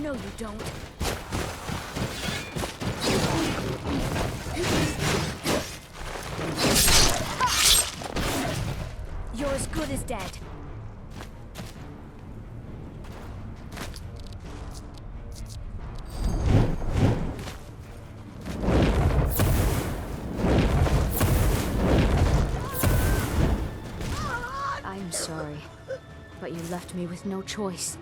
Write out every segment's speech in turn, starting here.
No, you don't. You're as good as dead. I'm sorry, but you left me with no choice.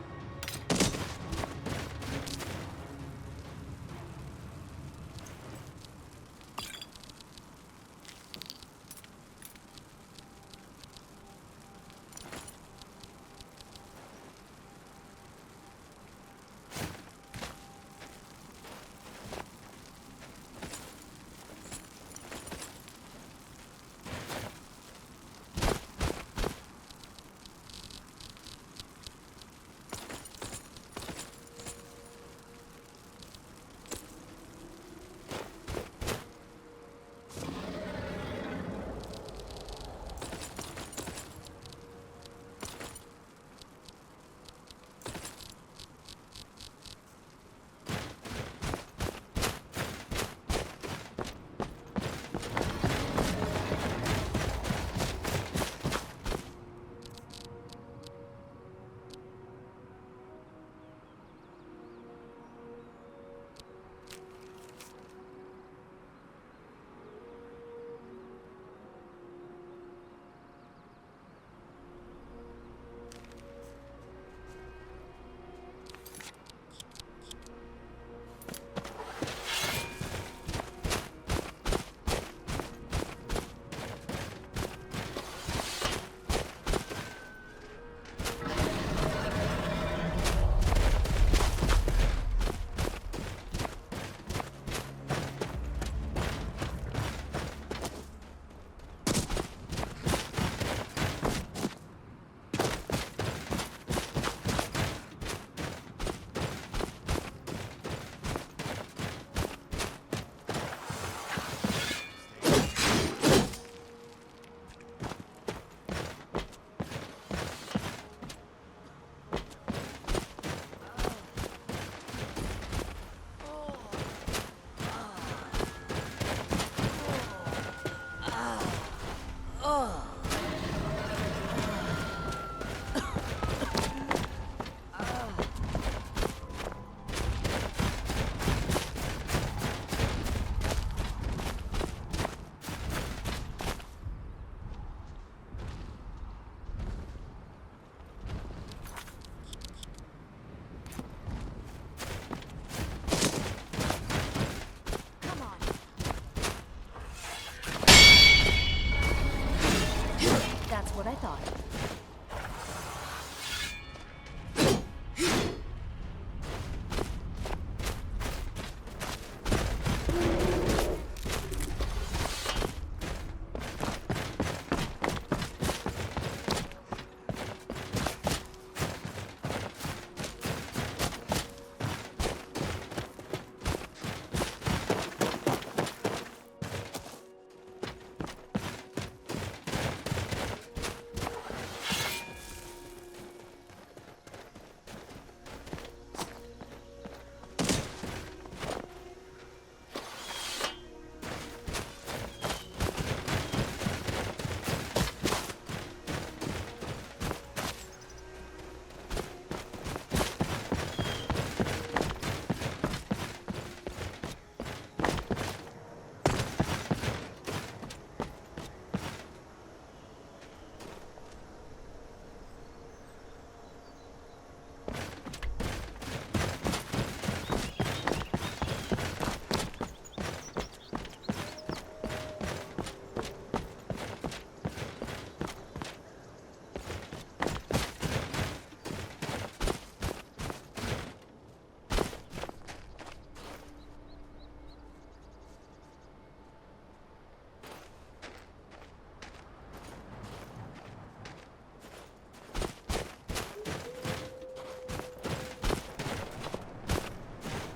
What I thought.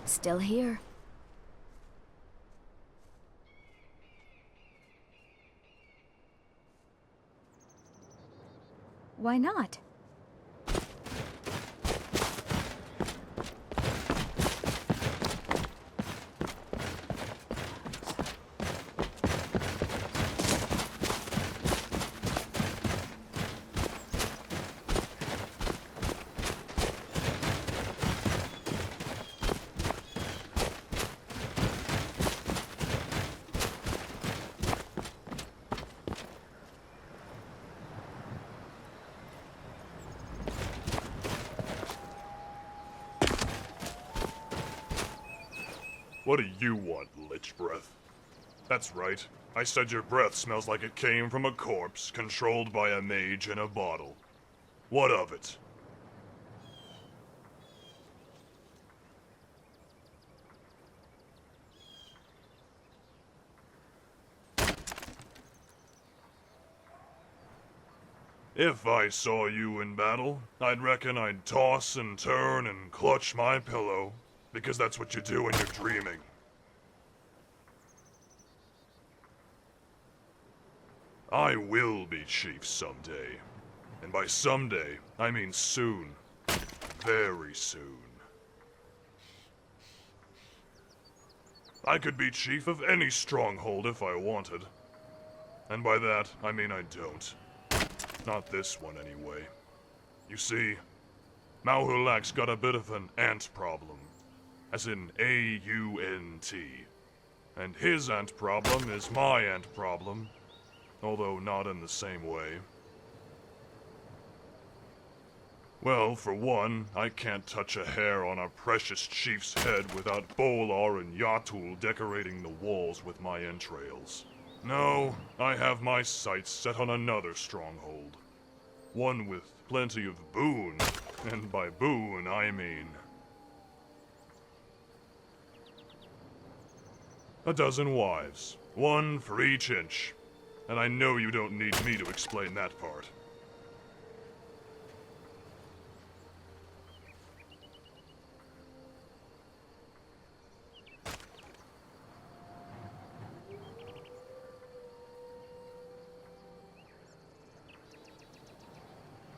Still here. Why not? What do you want, Lich Breath? That's right. I said your breath smells like it came from a corpse controlled by a mage in a bottle. What of it? If I saw you in battle, I'd reckon I'd toss and turn and clutch my pillow, because that's what you do when you're dreaming. I will be chief someday. And by someday, I mean soon. Very soon. I could be chief of any stronghold if I wanted. And by that, I mean I don't. Not this one, anyway. You see, Mauhulak's got a bit of an ant problem. As in A-U-N-T. And his ant problem is my ant problem. Although not in the same way. Well, for one, I can't touch a hair on our precious chief's head without Bolar and Yatul decorating the walls with my entrails. No, I have my sights set on another stronghold. One with plenty of boon, and by boon I mean... a dozen wives, one for each inch. And I know you don't need me to explain that part.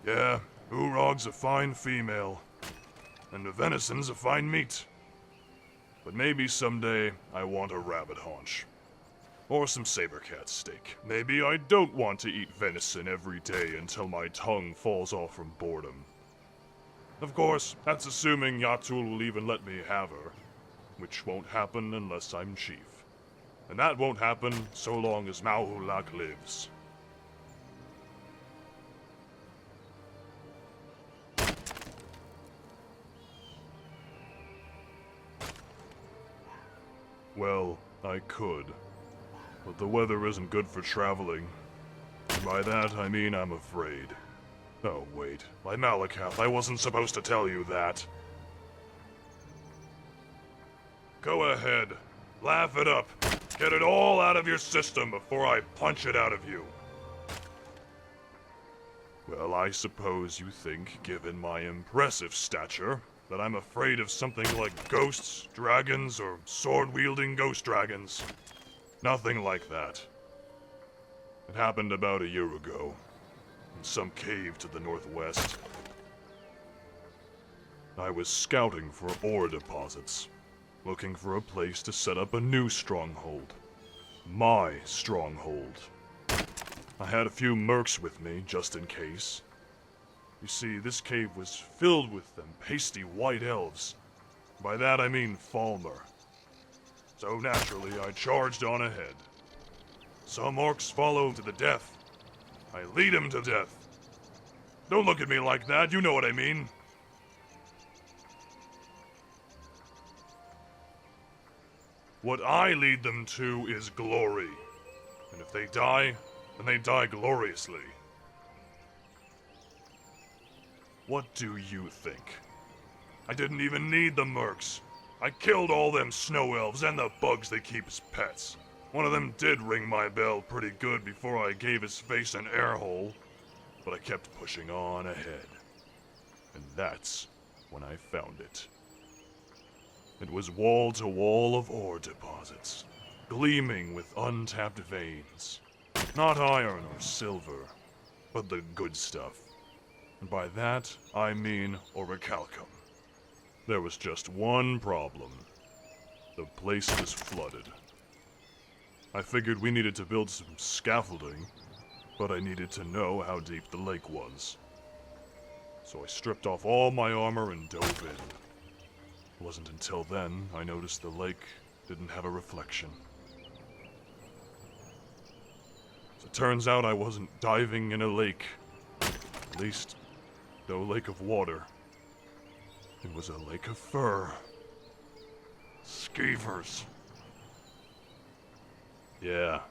Yeah, Urog's a fine female. And the venison's a fine meat. But maybe someday I want a rabbit haunch. Or some saber-cat steak. Maybe I don't want to eat venison every day until my tongue falls off from boredom. Of course, that's assuming Yatul will even let me have her. Which won't happen unless I'm chief. And that won't happen so long as Mauhulak lives. Well, I could. But the weather isn't good for traveling. And by that, I mean I'm afraid. Oh, wait. By Malakath, I wasn't supposed to tell you that. Go ahead. Laugh it up. Get it all out of your system before I punch it out of you. Well, I suppose you think, given my impressive stature, that I'm afraid of something like ghosts, dragons, or sword-wielding ghost dragons. Nothing like that. It happened about a year ago, in some cave to the northwest. I was scouting for ore deposits, looking for a place to set up a new stronghold. My stronghold. I had a few mercs with me, just in case. You see, this cave was filled with them pasty white elves. By that I mean Falmer. So naturally, I charged on ahead. Some orcs follow to the death. I lead them to death. Don't look at me like that, you know what I mean. What I lead them to is glory. And if they die, then they die gloriously. What do you think? I didn't even need the mercs. I killed all them snow elves and the bugs they keep as pets. One of them did ring my bell pretty good before I gave his face an air hole, but I kept pushing on ahead. And that's when I found it. It was wall to wall of ore deposits, gleaming with untapped veins. Not iron or silver, but the good stuff. And by that, I mean orichalcum. There was just one problem. The place was flooded. I figured we needed to build some scaffolding, but I needed to know how deep the lake was. So I stripped off all my armor and dove in. It wasn't until then I noticed the lake didn't have a reflection. As it turns out, I wasn't diving in a lake. At least, no lake of water. It was a lake of fur. skeevers. Yeah,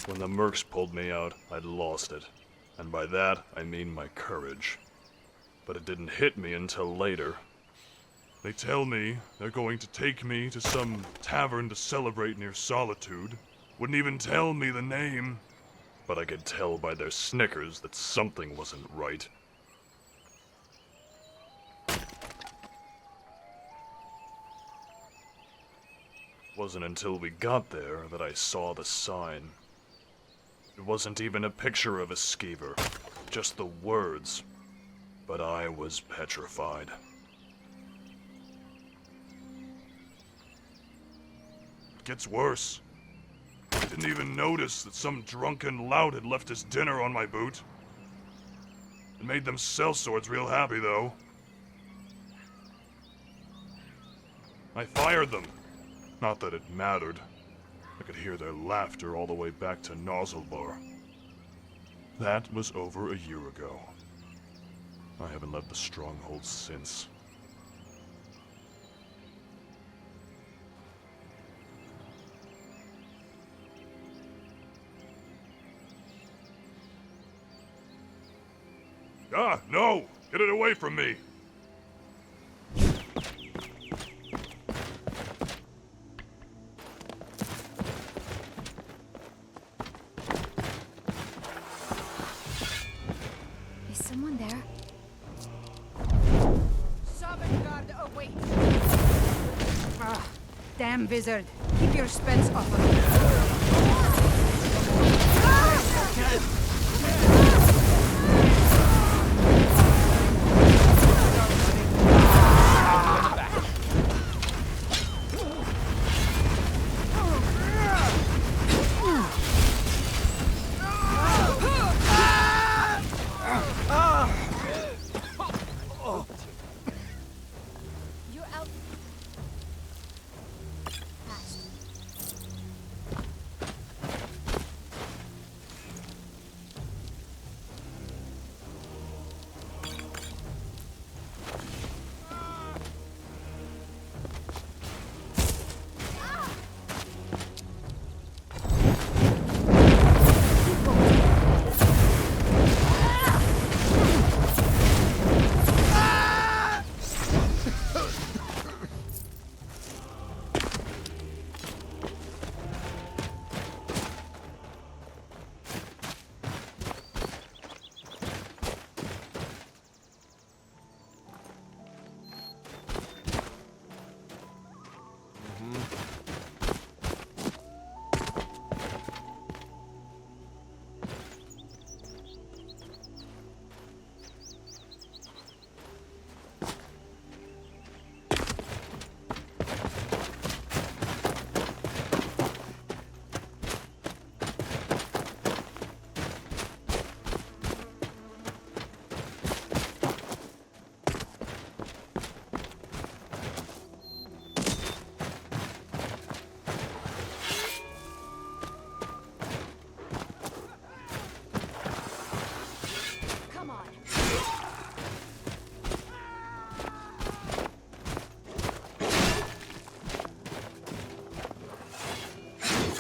when the mercs pulled me out, I'd lost it. And by that, I mean my courage. But it didn't hit me until later. They tell me they're going to take me to some tavern to celebrate near Solitude. Wouldn't even tell me the name. But I could tell by their snickers that something wasn't right. Wasn't until we got there that I saw the sign. It wasn't even a picture of a skeever, just the words. But I was petrified. It gets worse. I didn't even notice that some drunken lout had left his dinner on my boot. It made them sellswords real happy, though. I fired them. Not that it mattered. I could hear their laughter all the way back to Nozzlebar. That was over a year ago. I haven't left the stronghold since. Ah, no! Get it away from me! Is someone there? Sovngarde awaits! Ah, damn wizard. Keep your spells off of me. You're out.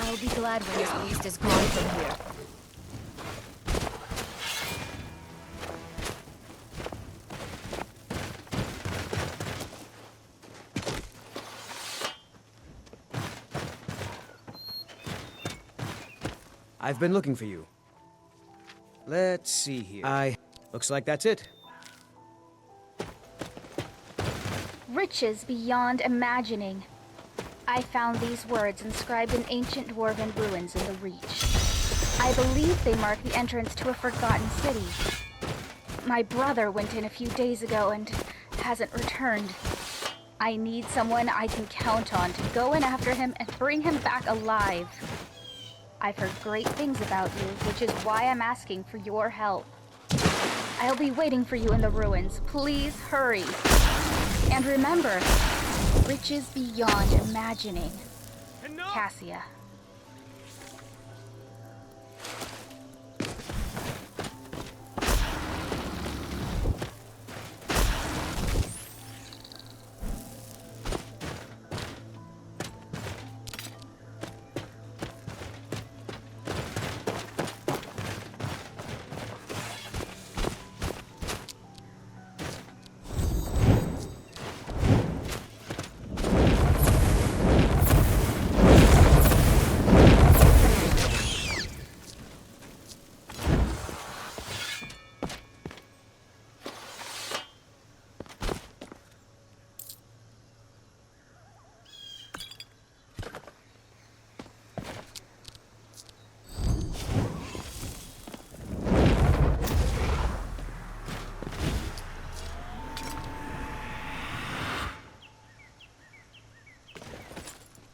I'll be glad when this beast is gone from here. I've been looking for you. Let's see here. Looks like that's it. Riches beyond imagining. I found these words inscribed in ancient dwarven ruins in the Reach. I believe they mark the entrance to a forgotten city. My brother went in a few days ago and hasn't returned. I need someone I can count on to go in after him and bring him back alive. I've heard great things about you, which is why I'm asking for your help. I'll be waiting for you in the ruins. Please hurry. And remember, riches beyond imagining. Cassia.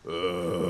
Ugh.